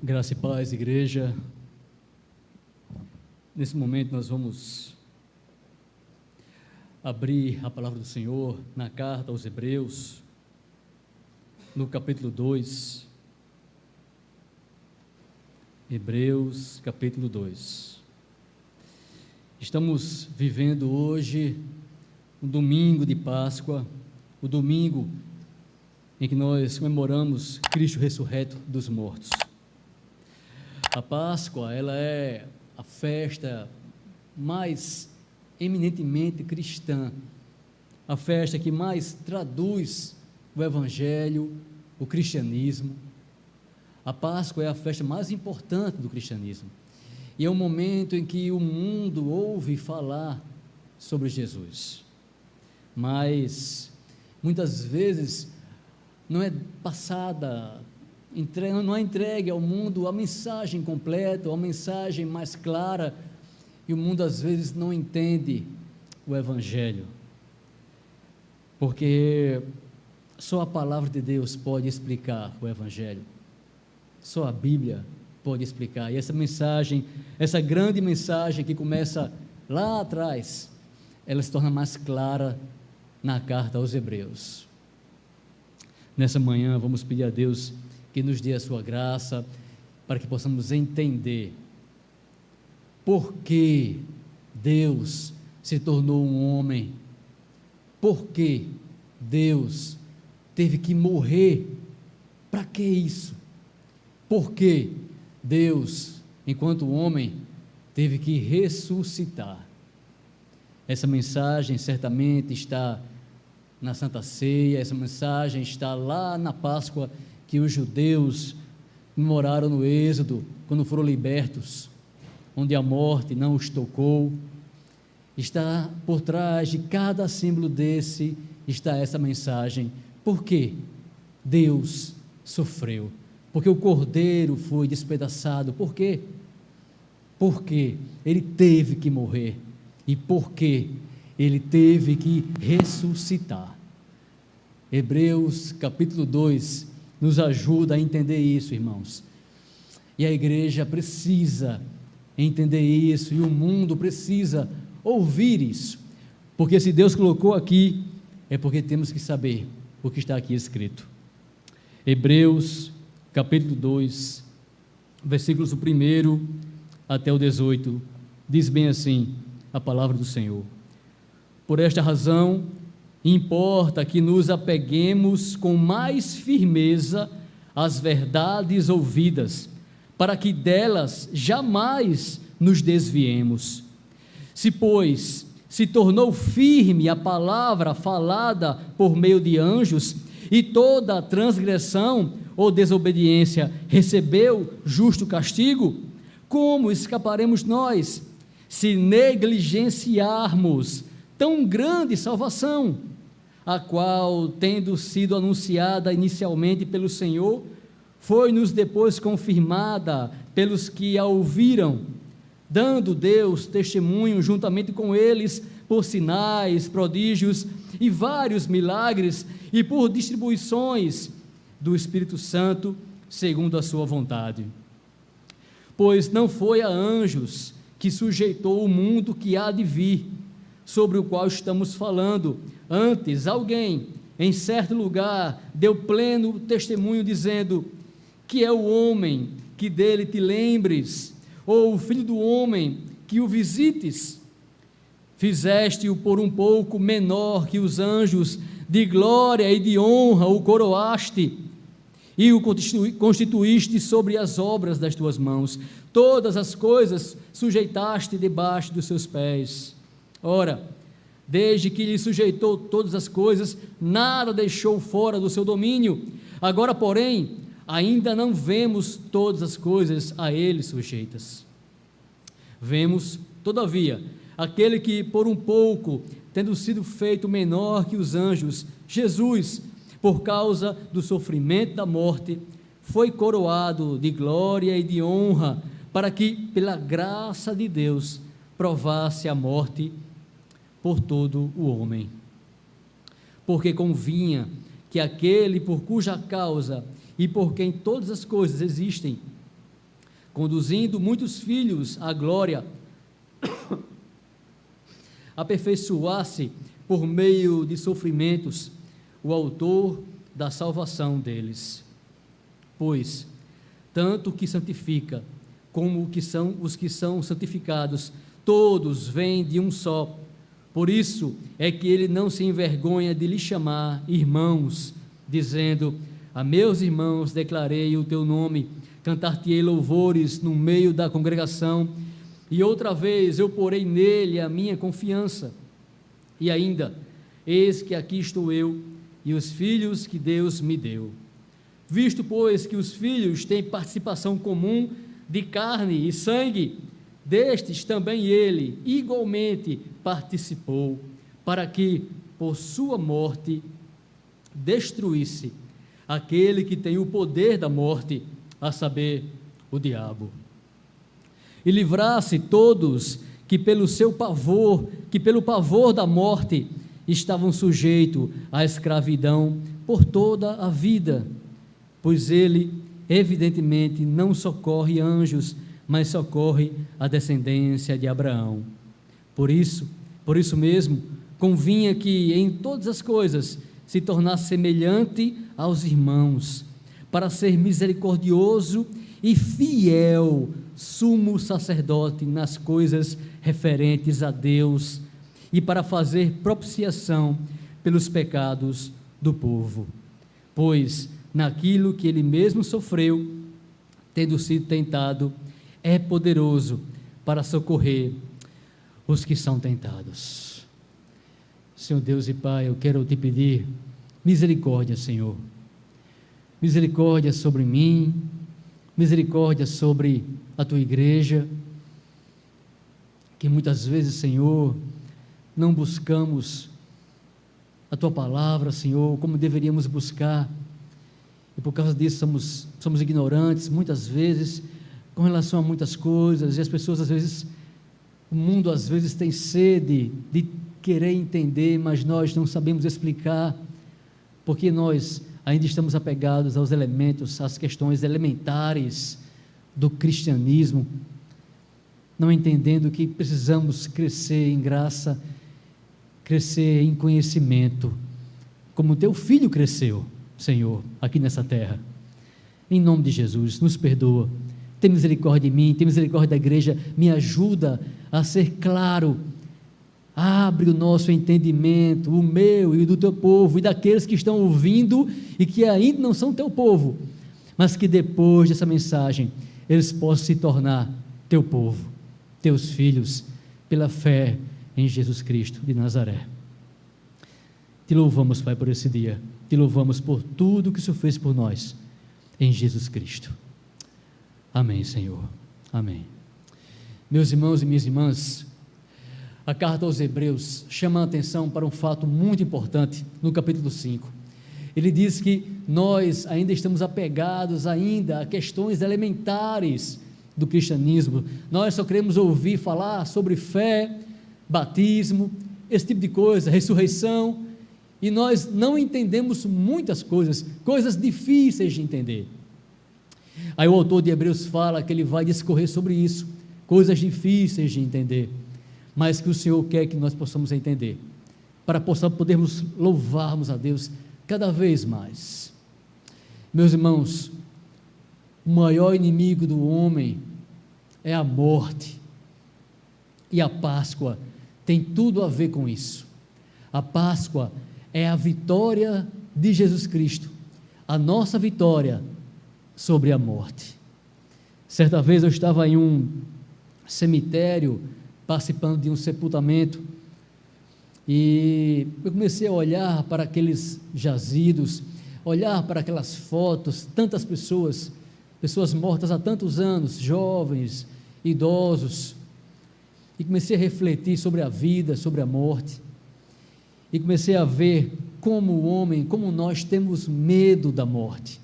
Graça e paz, igreja. Nesse momento nós vamos abrir a palavra do Senhor na carta aos Hebreus, no capítulo 2. Hebreus, capítulo 2. Estamos vivendo hoje um domingo de Páscoa, o domingo em que nós comemoramos Cristo ressurreto dos mortos. A Páscoa, ela é a festa mais eminentemente cristã, a festa que mais traduz o Evangelho, o cristianismo. A Páscoa é a festa mais importante do cristianismo, e é o momento em que o mundo ouve falar sobre Jesus, mas muitas vezes não é passada, não é entregue ao mundo a mensagem completa, a mensagem mais clara, e o mundo às vezes não entende o Evangelho, porque só a palavra de Deus pode explicar o Evangelho, só a Bíblia pode explicar, e essa mensagem, essa grande mensagem que começa lá atrás, ela se torna mais clara na carta aos Hebreus. Nessa manhã vamos pedir a Deus que nos dê a sua graça, para que possamos entender por que Deus se tornou um homem, por que Deus teve que morrer, para que isso? Por que Deus, enquanto homem, teve que ressuscitar? Essa mensagem certamente está na Santa Ceia, essa mensagem está lá na Páscoa, que os judeus comemoraram no Êxodo, quando foram libertos, onde a morte não os tocou. Está por trás de cada símbolo desse, está essa mensagem. Por que Deus sofreu? Porque o Cordeiro foi despedaçado. Por quê? Porque Ele teve que morrer, e porque Ele teve que ressuscitar. Hebreus capítulo 2 nos ajuda a entender isso, irmãos, e a igreja precisa entender isso, e o mundo precisa ouvir isso, porque se Deus colocou aqui, é porque temos que saber o que está aqui escrito. Hebreus capítulo 2, versículos do 1 até o 18, diz bem assim a palavra do Senhor: por esta razão, importa que nos apeguemos com mais firmeza às verdades ouvidas, para que delas jamais nos desviemos. Se, pois, se tornou firme a palavra falada por meio de anjos, e toda a transgressão ou desobediência recebeu justo castigo, como escaparemos nós, se negligenciarmos tão grande salvação, a qual, tendo sido anunciada inicialmente pelo Senhor, foi-nos depois confirmada pelos que a ouviram, dando Deus testemunho juntamente com eles por sinais, prodígios e vários milagres, e por distribuições do Espírito Santo, segundo a sua vontade. Pois não foi a anjos que sujeitou o mundo que há de vir, sobre o qual estamos falando. Antes, alguém, em certo lugar, deu pleno testemunho, dizendo: que é o homem que dele te lembres, ou o filho do homem que o visites? Fizeste-o por um pouco menor que os anjos, de glória e de honra o coroaste, e o constituíste sobre as obras das tuas mãos. Todas as coisas sujeitaste debaixo dos seus pés. Ora, desde que lhe sujeitou todas as coisas, nada deixou fora do seu domínio. Agora, porém, ainda não vemos todas as coisas a ele sujeitas. Vemos, todavia, aquele que por um pouco, tendo sido feito menor que os anjos, Jesus, por causa do sofrimento da morte, foi coroado de glória e de honra, para que, pela graça de Deus, provasse a morte por todo o homem. Porque convinha que aquele por cuja causa e por quem todas as coisas existem, conduzindo muitos filhos à glória, aperfeiçoar-se por meio de sofrimentos o autor da salvação deles. Pois, tanto o que santifica, como os que são santificados, todos vêm de um só. Por isso é que ele não se envergonha de lhe chamar irmãos, dizendo: a meus irmãos declarei o teu nome, cantar-te-ei louvores no meio da congregação, e outra vez eu porei nele a minha confiança. E ainda, eis que aqui estou eu e os filhos que Deus me deu. Visto, pois, que os filhos têm participação comum de carne e sangue, destes também ele igualmente participou, para que, por sua morte, destruísse aquele que tem o poder da morte, a saber, o diabo, e livrasse todos que pelo pavor da morte estavam sujeitos à escravidão por toda a vida, pois ele evidentemente não socorre anjos, mas socorre a descendência de Abraão. Por isso mesmo, convinha que em todas as coisas se tornasse semelhante aos irmãos, para ser misericordioso e fiel sumo sacerdote nas coisas referentes a Deus e para fazer propiciação pelos pecados do povo. Pois, naquilo que ele mesmo sofreu, tendo sido tentado, é poderoso para socorrer os que são tentados. Senhor Deus e Pai, eu quero te pedir misericórdia, Senhor. Misericórdia sobre mim, misericórdia sobre a tua igreja, que muitas vezes, Senhor, não buscamos a tua palavra, Senhor, como deveríamos buscar, e por causa disso somos ignorantes, muitas vezes, com relação a muitas coisas, e as pessoas às vezes, o mundo às vezes tem sede de querer entender, mas nós não sabemos explicar, porque nós ainda estamos apegados aos elementos, às questões elementares do cristianismo, não entendendo que precisamos crescer em graça, crescer em conhecimento, como teu filho cresceu, Senhor, aqui nessa terra. Em nome de Jesus, nos perdoa, tem misericórdia de mim, tem misericórdia da igreja, me ajuda a ser claro, abre o nosso entendimento, o meu e o do teu povo, e daqueles que estão ouvindo e que ainda não são teu povo, mas que depois dessa mensagem, eles possam se tornar teu povo, teus filhos, pela fé em Jesus Cristo de Nazaré. Te louvamos, Pai, por esse dia, te louvamos por tudo que o Senhor fez por nós, em Jesus Cristo. Amém, Senhor, amém. Meus irmãos e minhas irmãs, a carta aos Hebreus chama a atenção para um fato muito importante no capítulo 5. Ele diz que nós ainda estamos apegados ainda a questões elementares do cristianismo. Nós só queremos ouvir falar sobre fé, batismo, esse tipo de coisa, ressurreição, e nós não entendemos muitas coisas difíceis de entender. Aí o autor de Hebreus fala que ele vai discorrer sobre isso, coisas difíceis de entender, mas que o Senhor quer que nós possamos entender, para podermos louvarmos a Deus cada vez mais. Meus irmãos, o maior inimigo do homem é a morte, e a Páscoa tem tudo a ver com isso. A Páscoa é a vitória de Jesus Cristo, a nossa vitória sobre a morte. Certa vez eu estava em um cemitério, participando de um sepultamento, e eu comecei a olhar para aqueles jazidos, olhar para aquelas fotos, tantas pessoas mortas há tantos anos, jovens, idosos, e comecei a refletir sobre a vida, sobre a morte, e comecei a ver como o homem, como nós temos medo da morte.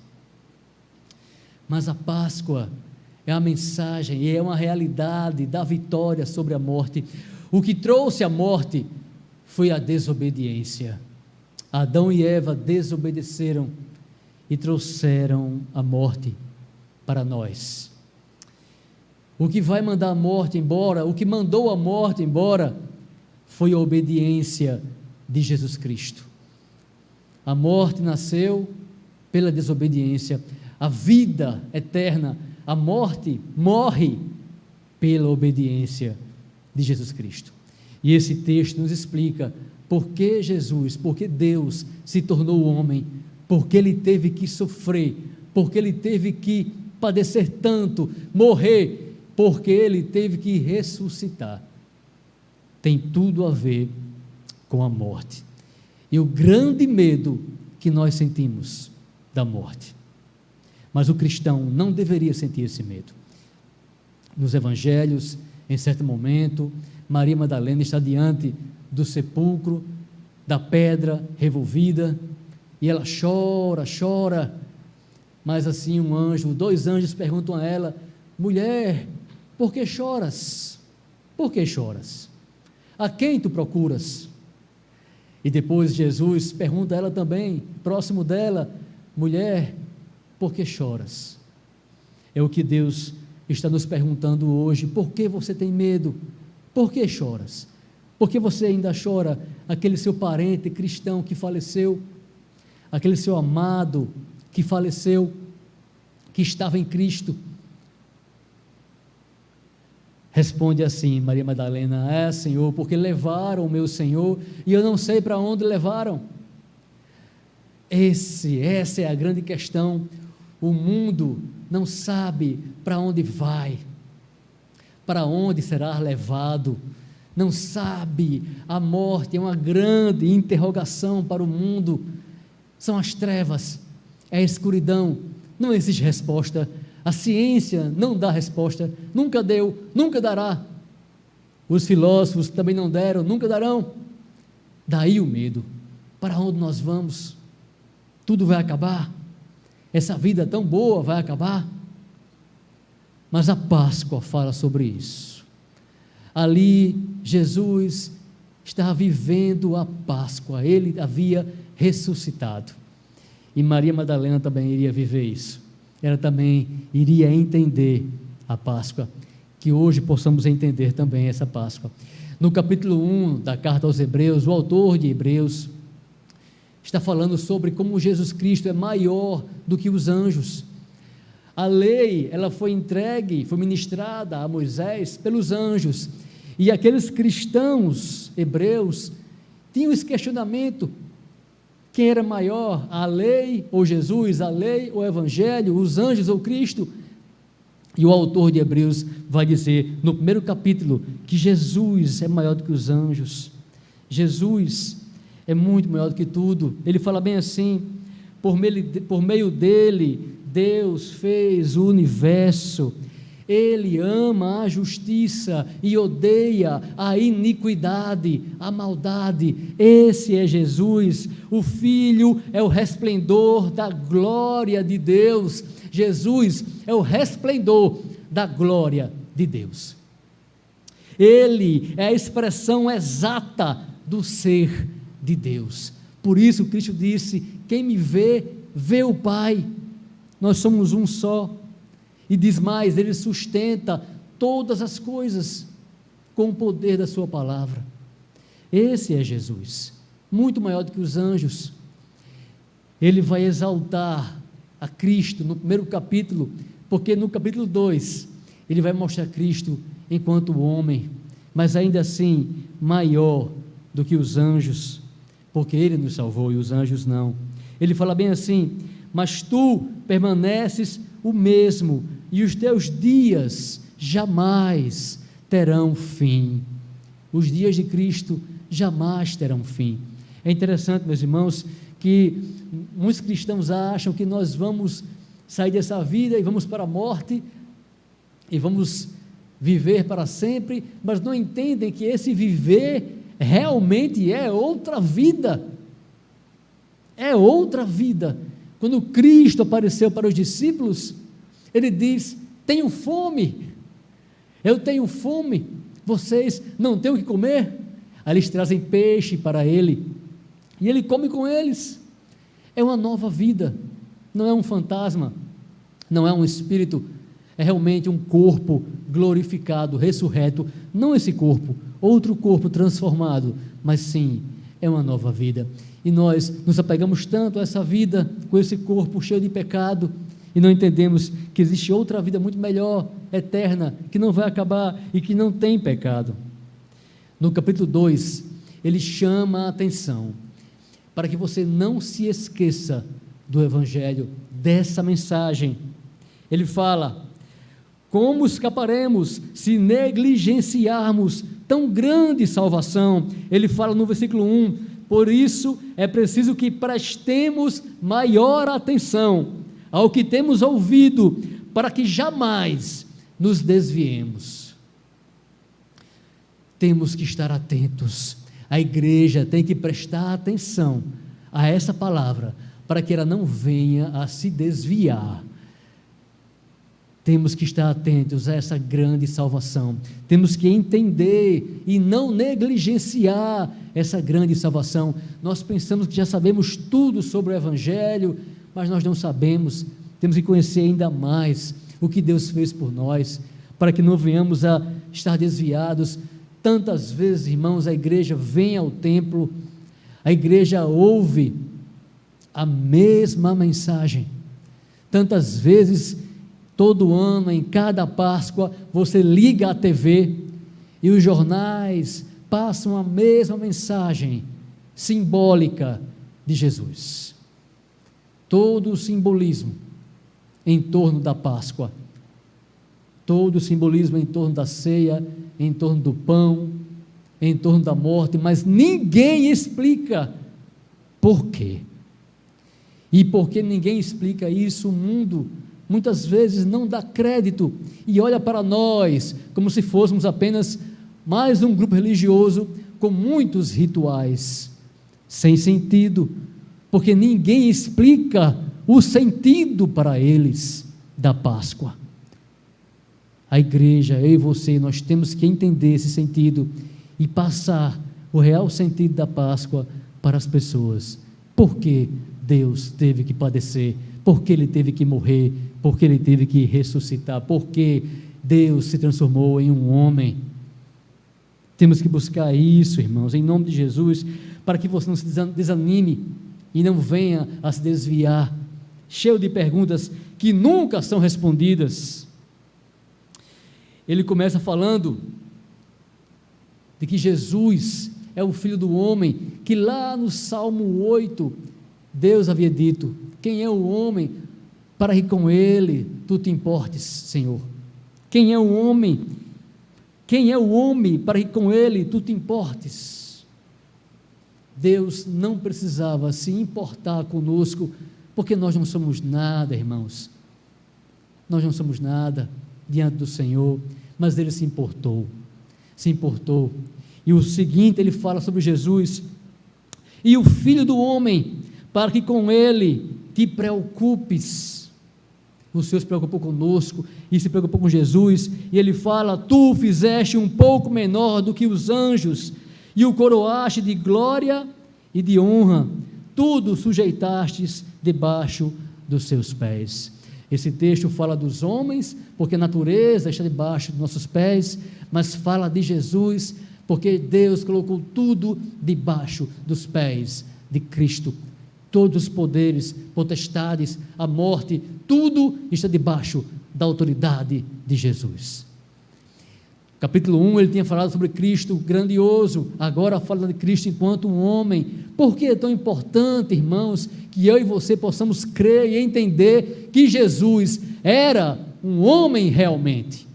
Mas a Páscoa é a mensagem, e é uma realidade da vitória sobre a morte. O que trouxe a morte foi a desobediência. Adão e Eva desobedeceram e trouxeram a morte para nós. O que vai mandar a morte embora, o que mandou a morte embora, foi a obediência de Jesus Cristo. A morte nasceu pela desobediência, a vida eterna, a morte morre pela obediência de Jesus Cristo. E esse texto nos explica por que Jesus, por que Deus se tornou homem, porque Ele teve que sofrer, porque Ele teve que padecer tanto, morrer, porque Ele teve que ressuscitar. Tem tudo a ver com a morte. E o grande medo que nós sentimos da morte. Mas o cristão não deveria sentir esse medo. Nos evangelhos, em certo momento, Maria Madalena está diante do sepulcro, da pedra revolvida, e ela chora, mas assim dois anjos perguntam a ela: mulher, por que choras? Por que choras? A quem tu procuras? E depois Jesus pergunta a ela também, próximo dela: mulher, por que choras? É o que Deus está nos perguntando hoje: por que você tem medo? Por que choras? Por que você ainda chora aquele seu parente cristão que faleceu, aquele seu amado que faleceu, que estava em Cristo? Responde assim Maria Madalena: Senhor, porque levaram o meu Senhor e eu não sei para onde levaram. Essa é a grande questão. O mundo não sabe para onde vai, para onde será levado, não sabe. A morte é uma grande interrogação para o mundo. São as trevas, é a escuridão, não existe resposta. A ciência não dá resposta, nunca deu, nunca dará. Os filósofos também não deram, nunca darão. Daí o medo. Para onde nós vamos? Tudo vai acabar? Essa vida tão boa vai acabar? Mas a Páscoa fala sobre isso. Ali Jesus estava vivendo a Páscoa, Ele havia ressuscitado. E Maria Madalena também iria viver isso. Ela também iria entender a Páscoa, que hoje possamos entender também essa Páscoa. No capítulo 1 da carta aos Hebreus, o autor de Hebreus está falando sobre como Jesus Cristo é maior do que os anjos. A lei, ela foi entregue, foi ministrada a Moisés pelos anjos, e aqueles cristãos hebreus tinham esse questionamento: quem era maior, a lei ou Jesus, a lei ou o evangelho, os anjos ou Cristo? E o autor de Hebreus vai dizer no primeiro capítulo que Jesus é maior do que os anjos. Jesus é muito maior do que tudo. Ele fala bem assim: por meio dele Deus fez o universo. Ele ama a justiça e odeia a iniquidade, a maldade. Esse é Jesus. O Filho é o resplendor da glória de Deus. Jesus é o resplendor da glória de Deus. Ele é a expressão exata do ser de Deus. Por isso Cristo disse: quem me vê, vê o Pai. Nós somos um só. E diz mais: Ele sustenta todas as coisas com o poder da sua palavra. Esse é Jesus, muito maior do que os anjos. Ele vai exaltar a Cristo no primeiro capítulo, porque no capítulo 2 ele vai mostrar Cristo enquanto homem, mas ainda assim maior do que os anjos, porque Ele nos salvou e os anjos não. Ele fala bem assim: mas tu permaneces o mesmo, e os teus dias jamais terão fim. Os dias de Cristo jamais terão fim. É interessante, meus irmãos, que muitos cristãos acham que nós vamos sair dessa vida e vamos para a morte e vamos viver para sempre, mas não entendem que esse viver realmente é outra vida. É outra vida. Quando Cristo apareceu para os discípulos, Ele diz: tenho fome, eu tenho fome, vocês não têm o que comer? Aí eles trazem peixe para Ele, e Ele come com eles. É uma nova vida, não é um fantasma, não é um espírito, é realmente um corpo glorificado, ressurreto, não esse corpo, outro corpo transformado, mas sim, é uma nova vida. E nós nos apegamos tanto a essa vida, com esse corpo cheio de pecado, e não entendemos que existe outra vida muito melhor, eterna, que não vai acabar e que não tem pecado. No capítulo 2, ele chama a atenção para que você não se esqueça do Evangelho, dessa mensagem. Ele fala: como escaparemos se negligenciarmos tão grande salvação? Ele fala no versículo 1: por isso é preciso que prestemos maior atenção ao que temos ouvido, para que jamais nos desviemos. Temos que estar atentos. A igreja tem que prestar atenção a essa palavra, para que ela não venha a se desviar. Temos que estar atentos a essa grande salvação. Temos que entender e não negligenciar essa grande salvação. Nós pensamos que já sabemos tudo sobre o Evangelho, mas nós não sabemos. Temos que conhecer ainda mais o que Deus fez por nós, para que não venhamos a estar desviados. Tantas vezes, irmãos, a igreja vem ao templo, a igreja ouve a mesma mensagem. Tantas vezes, todo ano, em cada Páscoa, você liga a TV e os jornais passam a mesma mensagem simbólica de Jesus. Todo o simbolismo em torno da Páscoa, todo o simbolismo em torno da ceia, em torno do pão, em torno da morte, mas ninguém explica por quê. E porque ninguém explica isso, o mundo muitas vezes não dá crédito e olha para nós como se fôssemos apenas mais um grupo religioso com muitos rituais sem sentido, porque ninguém explica o sentido para eles da Páscoa. A igreja, eu e você, nós temos que entender esse sentido e passar o real sentido da Páscoa para as pessoas. Por que Deus teve que padecer? Por que Ele teve que morrer? Por que Ele teve que ressuscitar? Por que Deus se transformou em um homem? Temos que buscar isso, irmãos, em nome de Jesus, para que você não se desanime e não venha a se desviar, cheio de perguntas que nunca são respondidas. Ele começa falando de que Jesus é o Filho do Homem, que lá no Salmo 8, Deus havia dito: quem é o homem para que com ele tu te importes, Senhor? Quem é o homem? Quem é o homem para que com ele tu te importes? Deus não precisava se importar conosco, porque nós não somos nada, irmãos. Nós não somos nada diante do Senhor, mas Ele se importou. E o seguinte, ele fala sobre Jesus: e o Filho do Homem, para que com Ele te preocupes. O Senhor se preocupou conosco e se preocupou com Jesus, e Ele fala: tu o fizeste um pouco menor do que os anjos, e o coroaste de glória e de honra, tudo sujeitastes debaixo dos seus pés. Esse texto fala dos homens, porque a natureza está debaixo dos nossos pés, mas fala de Jesus, porque Deus colocou tudo debaixo dos pés de Cristo. Todos os poderes, potestades, a morte, tudo está debaixo da autoridade de Jesus. Capítulo 1, ele tinha falado sobre Cristo grandioso, agora fala de Cristo enquanto um homem. Por que é tão importante, irmãos, que eu e você possamos crer e entender que Jesus era um homem realmente?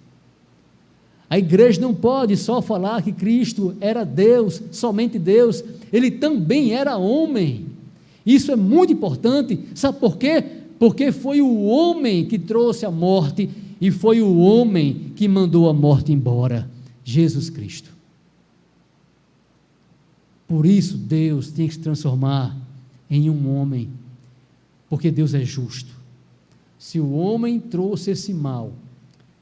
A igreja não pode só falar que Cristo era Deus, somente Deus, Ele também era homem. Isso é muito importante, sabe por quê? Porque foi o homem que trouxe a morte e foi o homem que mandou a morte embora, Jesus Cristo. Por isso Deus tem que se transformar em um homem, porque Deus é justo. Se o homem trouxe esse mal,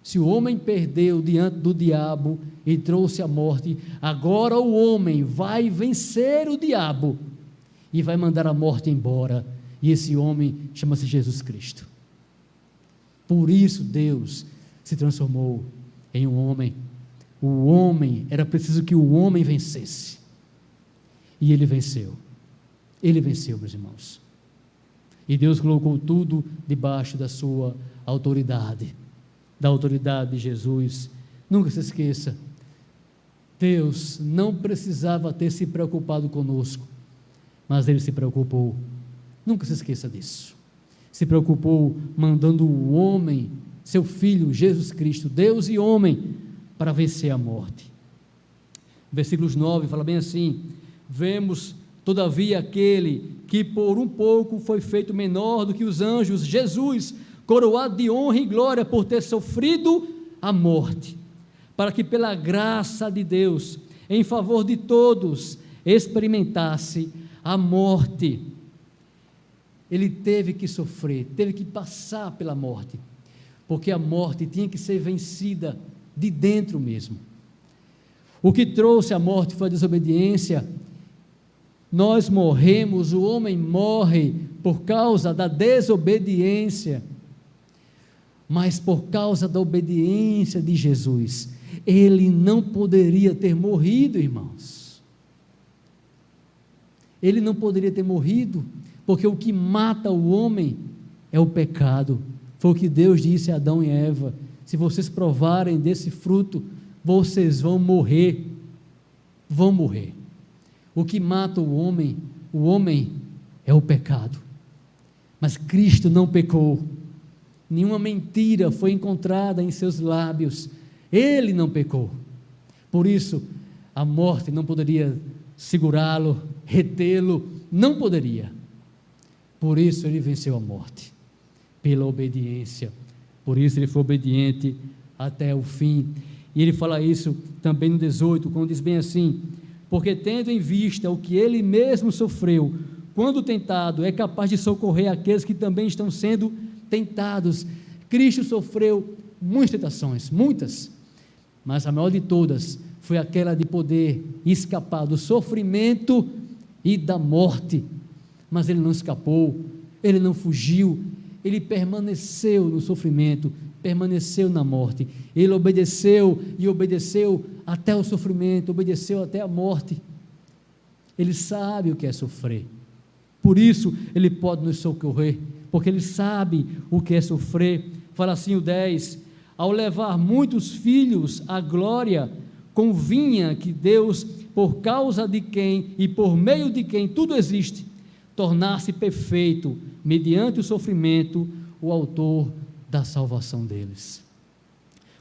se o homem perdeu diante do diabo e trouxe a morte, agora o homem vai vencer o diabo e vai mandar a morte embora, e esse homem chama-se Jesus Cristo. Por isso Deus se transformou em um homem. O homem, era preciso que o homem vencesse. E ele venceu. Ele venceu, meus irmãos. E Deus colocou tudo debaixo da sua autoridade, da autoridade de Jesus. Nunca se esqueça, Deus não precisava ter se preocupado conosco, mas Ele se preocupou. Nunca se esqueça disso. Se preocupou mandando o homem, seu Filho, Jesus Cristo, Deus e homem, para vencer a morte. Versículos 9, fala bem assim: vemos, todavia, aquele que por um pouco foi feito menor do que os anjos, Jesus, coroado de honra e glória por ter sofrido a morte, para que pela graça de Deus, em favor de todos, experimentasse a morte. Ele teve que sofrer, teve que passar pela morte, porque a morte tinha que ser vencida de dentro mesmo. O que trouxe a morte foi a desobediência. Nós morremos, o homem morre por causa da desobediência, mas por causa da obediência de Jesus, ele não poderia ter morrido, irmãos. Ele não poderia ter morrido, porque o que mata o homem é o pecado. Foi o que Deus disse a Adão e Eva: se vocês provarem desse fruto, vocês vão morrer. Vão morrer. O que mata o homem é o pecado. Mas Cristo não pecou. Nenhuma mentira foi encontrada em seus lábios. Ele não pecou. Por isso, a morte não poderia segurá-lo, retê-lo, não poderia. Por isso ele venceu a morte, pela obediência. Por isso ele foi obediente até o fim. E ele fala isso também no 18, quando diz bem assim: porque tendo em vista o que ele mesmo sofreu, quando tentado, é capaz de socorrer aqueles que também estão sendo tentados. Cristo sofreu muitas tentações, muitas, mas a maior de todas foi aquela de poder escapar do sofrimento e da morte. Mas ele não escapou, ele não fugiu, ele permaneceu no sofrimento, permaneceu na morte. Ele obedeceu e obedeceu até o sofrimento, obedeceu até a morte. Ele sabe o que é sofrer. Por isso ele pode nos socorrer, porque ele sabe o que é sofrer. Fala assim o 10: ao levar muitos filhos à glória, convinha que Deus, por causa de quem e por meio de quem tudo existe, tornasse perfeito, mediante o sofrimento, o autor da salvação deles.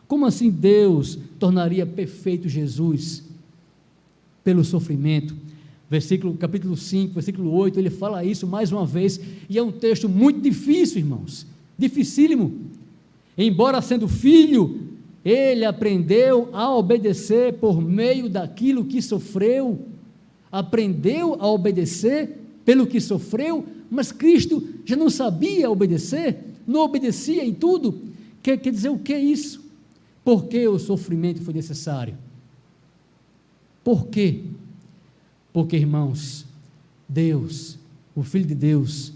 Como assim Deus tornaria perfeito Jesus? Pelo sofrimento. Capítulo 5, versículo 8, ele fala isso mais uma vez, e é um texto muito difícil, irmãos, dificílimo. Embora sendo filho, ele aprendeu a obedecer por meio daquilo que sofreu, aprendeu a obedecer pelo que sofreu, mas Cristo já não sabia obedecer, não obedecia em tudo. Quer dizer o que é isso? Por que o sofrimento foi necessário? Por quê? Porque, irmãos, Deus, o Filho de Deus,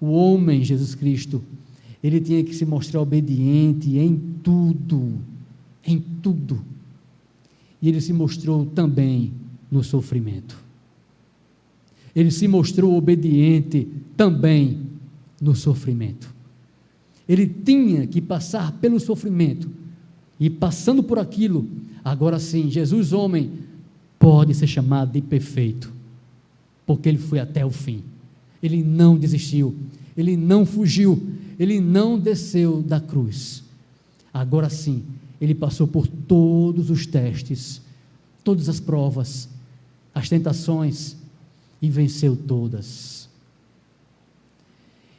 o homem Jesus Cristo, ele tinha que se mostrar obediente em tudo, em tudo. E ele se mostrou também no sofrimento. Ele se mostrou obediente também no sofrimento. Ele tinha que passar pelo sofrimento, e passando por aquilo, agora sim, Jesus homem, pode ser chamado de perfeito, porque ele foi até o fim. Ele não desistiu, ele não fugiu, ele não desceu da cruz. Agora sim, ele passou por todos os testes, todas as provas, as tentações, e venceu todas.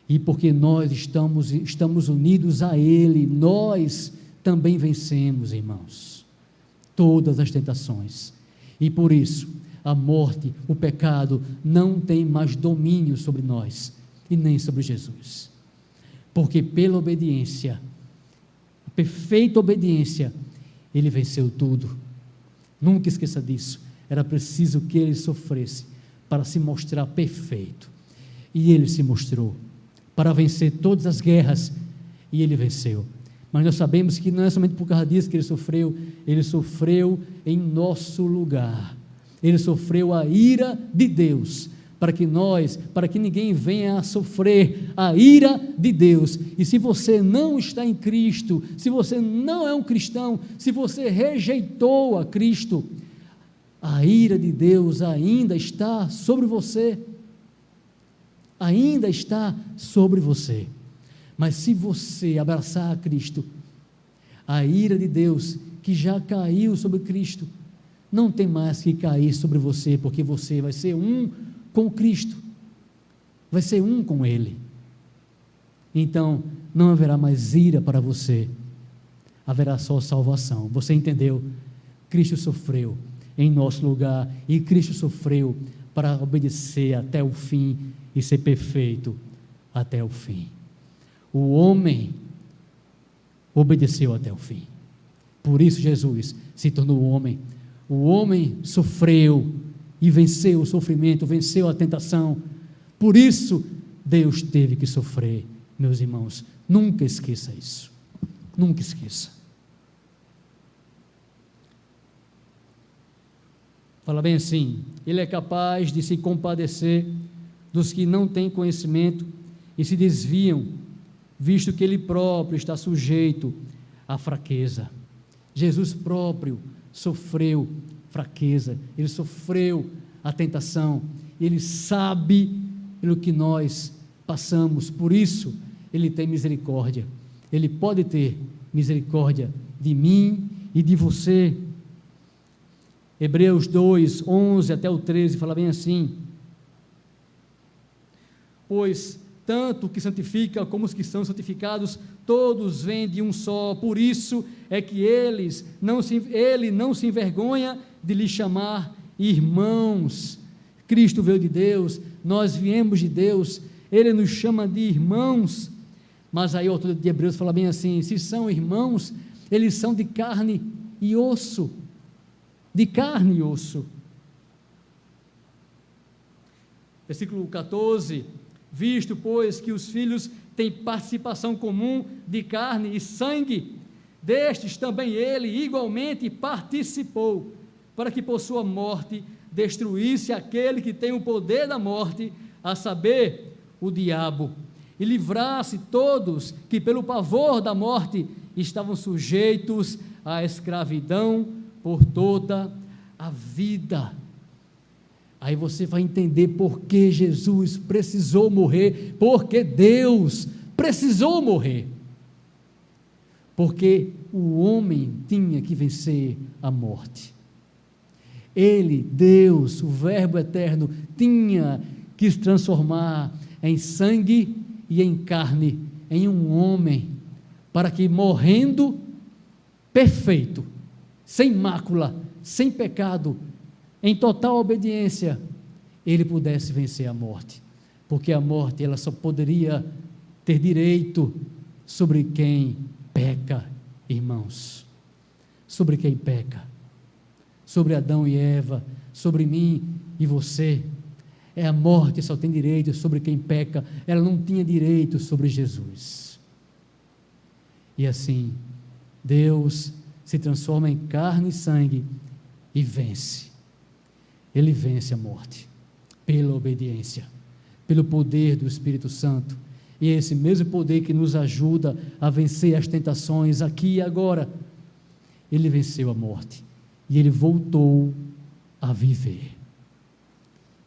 E porque nós estamos unidos a Ele, nós também vencemos, irmãos, todas as tentações. E por isso, a morte, o pecado, não tem mais domínio sobre nós, e nem sobre Jesus. Porque pela obediência, a perfeita obediência, Ele venceu tudo. Nunca esqueça disso. Era preciso que Ele sofresse para se mostrar perfeito. E Ele se mostrou para vencer todas as guerras, e Ele venceu. mas nós sabemos que não é somente por causa disso que ele sofreu em nosso lugar, ele sofreu a ira de Deus, para que ninguém venha a sofrer a ira de Deus. E se você não está em Cristo, se você não é um cristão, se você rejeitou a Cristo, a ira de Deus ainda está sobre você, ainda está sobre você. Mas se você abraçar a Cristo, a ira de Deus, que já caiu sobre Cristo, não tem mais que cair sobre você, porque você vai ser um com Cristo, vai ser um com Ele. Então, não haverá mais ira para você, haverá só salvação. Você entendeu? Cristo sofreu em nosso lugar, e Cristo sofreu para obedecer até o fim e ser perfeito até o fim. O homem obedeceu até o fim. Por isso Jesus se tornou homem. O homem sofreu e venceu o sofrimento, venceu a tentação. Por isso Deus teve que sofrer, meus irmãos. Nunca esqueça isso. Nunca esqueça. Fala bem assim: Ele é capaz de se compadecer dos que não têm conhecimento e se desviam, visto que Ele próprio está sujeito à fraqueza. Jesus próprio sofreu fraqueza, Ele sofreu a tentação, Ele sabe pelo que nós passamos, por isso Ele tem misericórdia. Ele pode ter misericórdia de mim e de você. Hebreus 2, 11 até o 13, fala bem assim: pois tanto o que santifica como os que são santificados, todos vêm de um só, por isso é que ele não se envergonha de lhe chamar irmãos. Cristo veio de Deus, nós viemos de Deus, Ele nos chama de irmãos. Mas aí o autor de Hebreus fala bem assim: se são irmãos, eles são de carne e osso, de carne e osso. Versículo 14: visto, pois, que os filhos têm participação comum de carne e sangue, destes também ele igualmente participou, para que por sua morte destruísse aquele que tem o poder da morte, a saber, o diabo, e livrasse todos que pelo pavor da morte estavam sujeitos à escravidão por toda a vida. Aí você vai entender por que Jesus precisou morrer, porque Deus precisou morrer, porque o homem tinha que vencer a morte. Ele, Deus, o Verbo eterno, tinha que se transformar em sangue e em carne, em um homem, para que morrendo perfeito, sem mácula, sem pecado, em total obediência, ele pudesse vencer a morte, porque a morte ela só poderia ter direito sobre quem peca, irmãos, sobre quem peca, sobre Adão e Eva, sobre mim e você. É a morte só tem direito sobre quem peca, ela não tinha direito sobre Jesus. E assim, Deus se transforma em carne e sangue e vence. Ele vence a morte, pela obediência, pelo poder do Espírito Santo, e esse mesmo poder que nos ajuda a vencer as tentações aqui e agora, ele venceu a morte, e ele voltou a viver.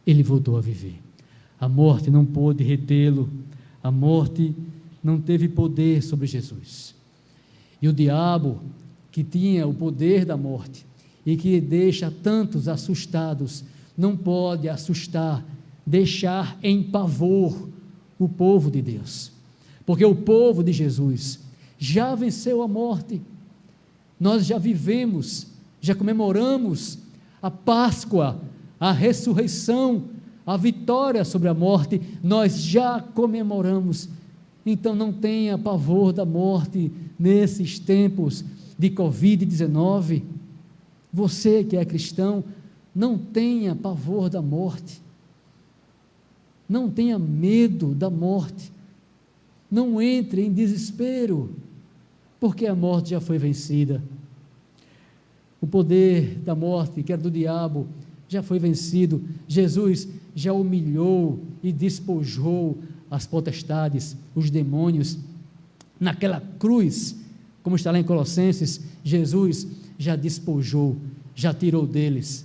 Ele voltou a viver. A morte não pôde retê-lo, a morte não teve poder sobre Jesus. E o diabo, que tinha o poder da morte, e que deixa tantos assustados, não pode assustar, deixar em pavor o povo de Deus, porque o povo de Jesus já venceu a morte. Nós já vivemos, já comemoramos a Páscoa, a ressurreição, a vitória sobre a morte, nós já comemoramos. Então não tenha pavor da morte nesses tempos de Covid-19. Você que é cristão, não tenha pavor da morte, não tenha medo da morte, não entre em desespero, Porque a morte já foi vencida. O poder da morte, que era do diabo, já foi vencido. Jesus já humilhou e despojou as potestades, os demônios. Naquela cruz, como está lá em Colossenses, Jesus já despojou, já tirou deles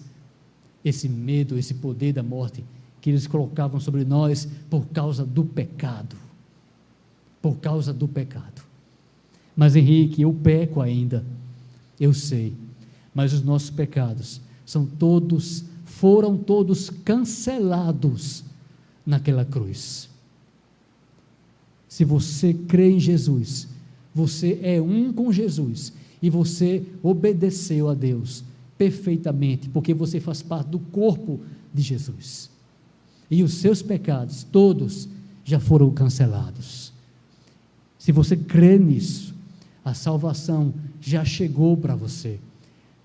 esse medo, esse poder da morte que eles colocavam sobre nós por causa do pecado. Por causa do pecado. Mas Henrique, eu peco ainda, eu sei, mas os nossos pecados foram todos cancelados naquela cruz. Se você crê em Jesus, você é um com Jesus, e você obedeceu a Deus perfeitamente, porque você faz parte do corpo de Jesus, e os seus pecados, todos, já foram cancelados. Se você crê nisso, a salvação já chegou para você,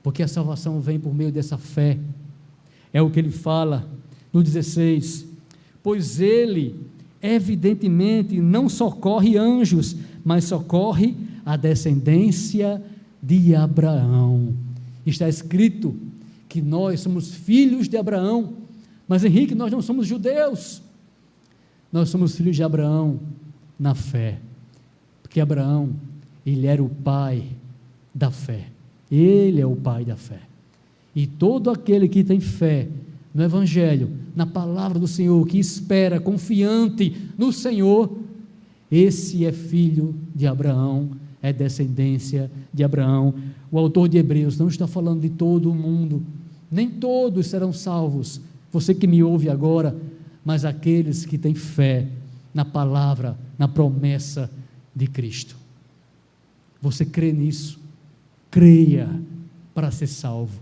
porque a salvação vem por meio dessa fé. É o que ele fala no 16, pois ele evidentemente não socorre anjos, mas socorre a descendência de Abraão. Está escrito que nós somos filhos de Abraão, mas Henrique, nós não somos judeus, nós somos filhos de Abraão na fé, porque Abraão, ele era o pai da fé, ele é o pai da fé, e todo aquele que tem fé no Evangelho, na palavra do Senhor, que espera confiante no Senhor, esse é filho de Abraão, é descendência de Abraão. O autor de Hebreus não está falando de todo o mundo, nem todos serão salvos, você que me ouve agora, mas aqueles que têm fé na palavra, na promessa de Cristo. Você crê nisso? Creia para ser salvo,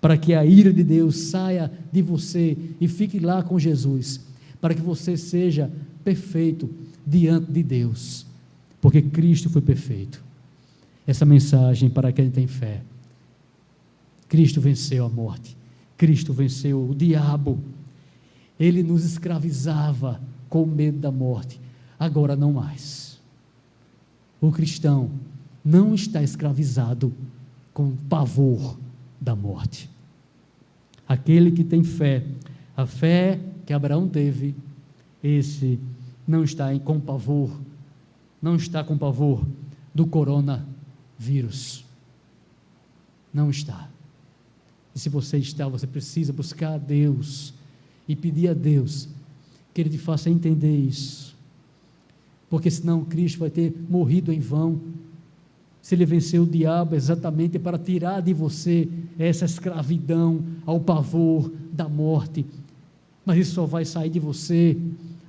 para que a ira de Deus saia de você e fique lá com Jesus, para que você seja perfeito diante de Deus, porque Cristo foi perfeito. Essa mensagem para quem tem fé. Cristo venceu a morte, Cristo venceu o diabo. Ele nos escravizava com medo da morte, agora não mais. O cristão não está escravizado com pavor da morte. Aquele que tem fé, a fé que Abraão teve, esse não está com pavor, não está com pavor do coronavírus, não está. E se você está, você precisa buscar a Deus e pedir a Deus que Ele te faça entender isso, porque senão Cristo vai ter morrido em vão. Se Ele venceu o diabo exatamente para tirar de você essa escravidão ao pavor da morte, mas isso só vai sair de você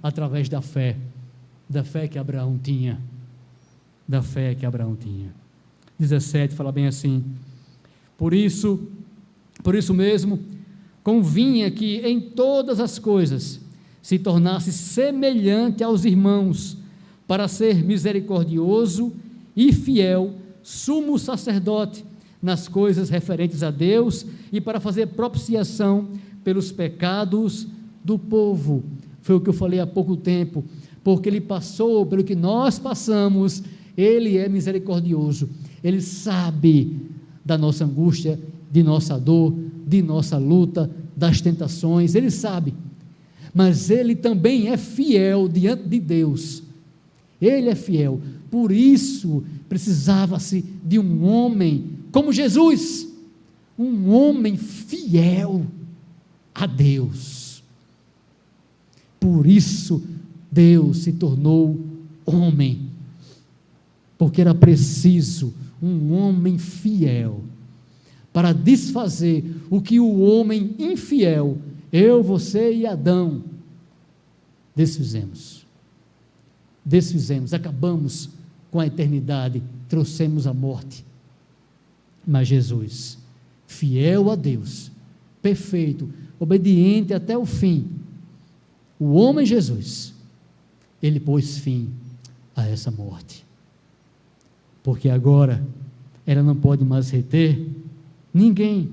através da fé que Abraão tinha, da fé que Abraão tinha. 17 fala bem assim, por isso mesmo, convinha que em todas as coisas se tornasse semelhante aos irmãos, para ser misericordioso e fiel, sumo sacerdote nas coisas referentes a Deus e para fazer propiciação pelos pecados do povo. Foi o que eu falei há pouco tempo, porque Ele passou pelo que nós passamos. Ele é misericordioso, Ele sabe da nossa angústia, de nossa dor, de nossa luta, das tentações, Ele sabe, mas Ele também é fiel diante de Deus. Ele é fiel, por isso precisava-se de um homem como Jesus, um homem fiel a Deus. Por isso Deus se tornou homem, porque era preciso um homem fiel para desfazer o que o homem infiel, eu, você e Adão, desfizemos, acabamos com a eternidade, trouxemos a morte. Mas Jesus, fiel a Deus, perfeito, obediente até o fim, o homem Jesus, ele pôs fim a essa morte, porque agora ela não pode mais reter ninguém.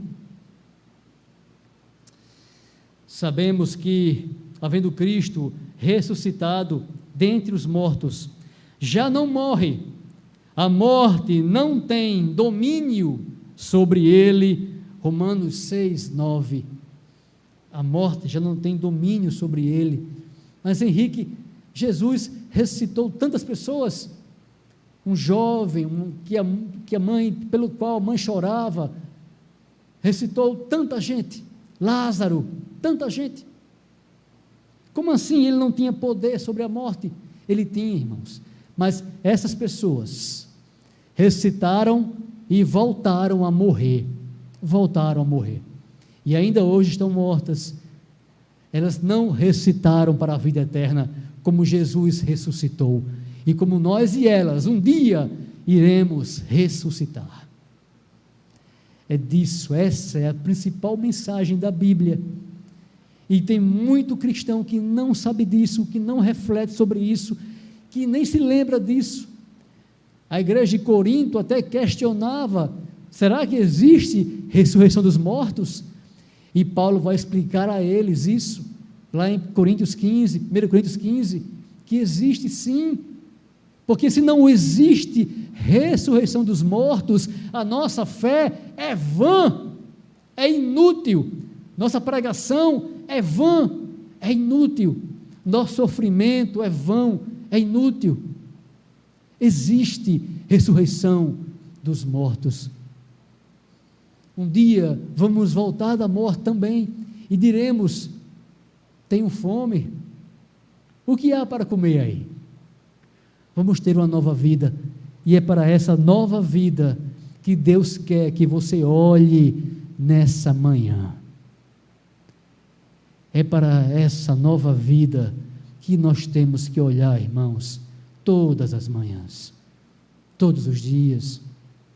Sabemos que, havendo Cristo ressuscitado dentre os mortos, já não morre, A morte não tem domínio sobre ele. Romanos 6, 9. A morte já não tem domínio sobre ele. Mas Henrique, Jesus ressuscitou tantas pessoas. Um jovem que a mãe, pelo qual a mãe chorava, ressuscitou tanta gente. Lázaro, tanta gente. Como assim ele não tinha poder sobre a morte? Ele tinha, irmãos. Mas essas pessoas ressuscitaram e voltaram a morrer. Voltaram a morrer. E ainda hoje estão mortas. Elas não ressuscitaram para a vida eterna, como Jesus ressuscitou. E como nós e elas, um dia, iremos ressuscitar. É disso, essa é a principal mensagem da Bíblia. E tem muito cristão que não sabe disso, que não reflete sobre isso, que nem se lembra disso. A igreja de Corinto até questionava: será que existe ressurreição dos mortos? E Paulo vai explicar a eles isso, lá em Coríntios 15, 1 Coríntios 15, que existe sim, porque se não existe ressurreição dos mortos, a nossa fé é vã, é inútil, nossa pregação é vã, é inútil, nosso sofrimento é vão, é inútil. Existe ressurreição dos mortos. Um dia vamos voltar da morte também e diremos: tenho fome, o que há para comer aí? Vamos ter uma nova vida, e é para essa nova vida que Deus quer que você olhe nessa manhã. É para essa nova vida que nós temos que olhar, irmãos, todas as manhãs, todos os dias.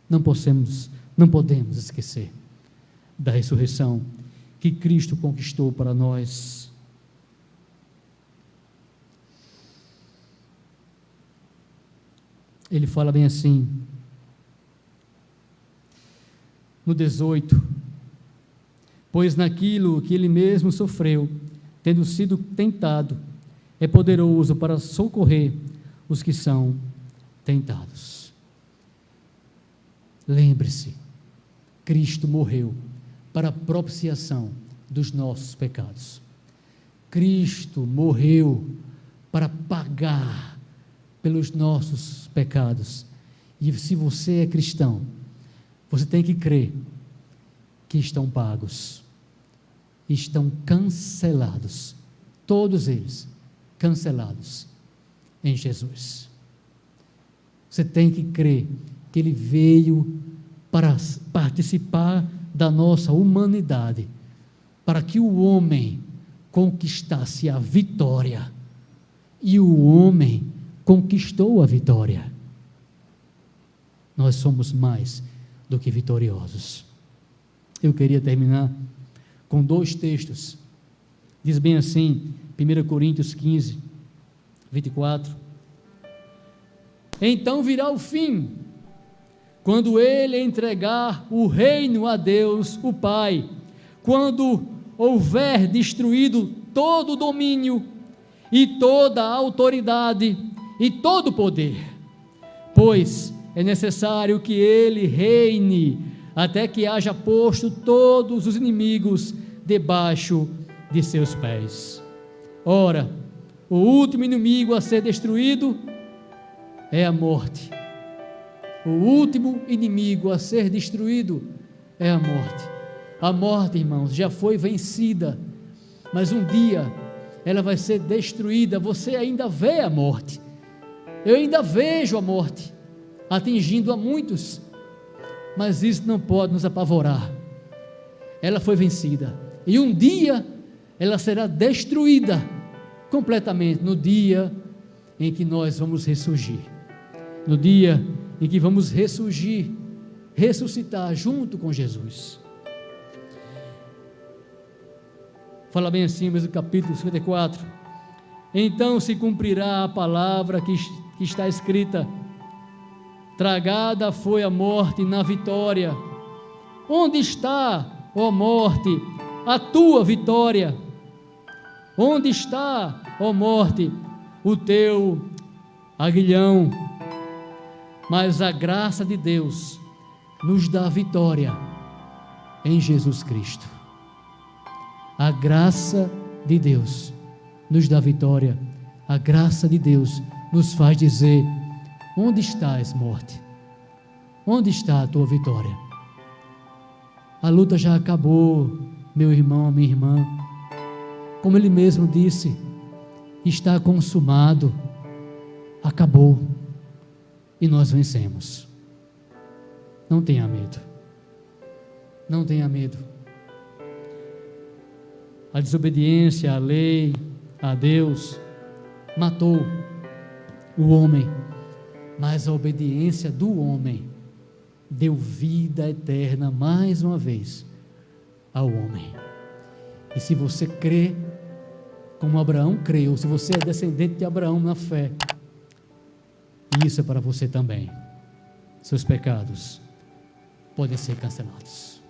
Não podemos esquecer da ressurreição que Cristo conquistou para nós. Ele fala bem assim, no 18: pois naquilo que ele mesmo sofreu, tendo sido tentado, é poderoso para socorrer os que são tentados. Lembre-se, Cristo morreu para a propiciação dos nossos pecados. Cristo morreu para pagar pelos nossos pecados. E se você é cristão, você tem que crer que estão pagos, estão cancelados, todos eles cancelados em Jesus. Você tem que crer que Ele veio para participar da nossa humanidade, para que o homem conquistasse a vitória, e o homem conquistou a vitória. Nós somos mais do que vitoriosos. Eu queria terminar com 2 textos. Diz bem assim, 1 Coríntios 15, 24: então virá o fim, quando ele entregar o reino a Deus, o Pai, quando houver destruído todo o domínio, e toda a autoridade, e todo o poder, pois é necessário que ele reine, até que haja posto todos os inimigos debaixo de seus pés. Ora, o último inimigo a ser destruído é a morte. O último inimigo a ser destruído é a morte. A morte, irmãos, já foi vencida, mas um dia ela vai ser destruída. Você ainda vê a morte, eu ainda vejo a morte atingindo a muitos, mas isso não pode nos apavorar. Ela foi vencida, e um dia ela será destruída completamente, no dia em que nós vamos ressurgir, no dia em que vamos ressurgir, ressuscitar junto com Jesus. Fala bem assim, mas no capítulo 54: então se cumprirá a palavra que está escrita: tragada foi a morte na vitória. Onde está, ó morte, a tua vitória? Onde está, ó morte, o teu aguilhão? mas a graça de Deus nos dá vitória em Jesus Cristo. A graça de Deus nos dá vitória. A graça de Deus nos faz dizer: onde estás, morte? Onde está a tua vitória? A luta já acabou, meu irmão, minha irmã. Como ele mesmo disse, está consumado, acabou, e nós vencemos. Não tenha medo, não tenha medo. A desobediência à lei, a Deus, matou o homem, mas a obediência do homem deu vida eterna mais uma vez ao homem. E se você crê como Abraão creu, se você é descendente de Abraão na fé, isso é para você também. Seus pecados podem ser cancelados.